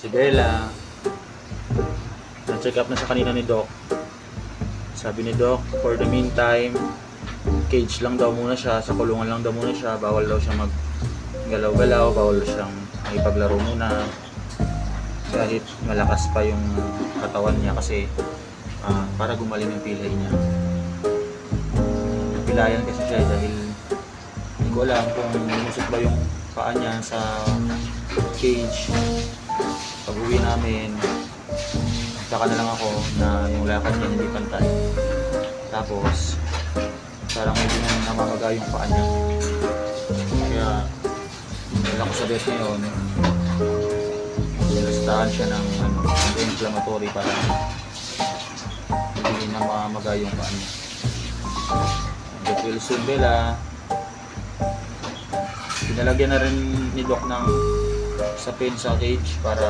Si Bella, na-check up na sa kanina ni Doc. Sabi ni Doc, for the meantime, cage lang daw muna siya, sa kulungan lang daw muna siya, bawal daw siya maggalaw-galaw, bawal siyang ipaglaro muna. Kahit malakas pa yung katawan niya kasi para gumaling yung pilay niya. Napilayan kasi siya dahil hindi ko alam kung minusok ba yung paa niya sa cage. Pag uwi namin, saka na lang ako na yung lakad niya hindi pantay. Tapos, parang medyo namamaga yung paa niya. Kaya, wala ko sa bed ngayon. Nilastahan siya ng anti-inflammatory para hindi na mamamaga yung paa niya. Get well soon, Bella. Pinalagyan na rin ni Doc ng sa pin sa cage para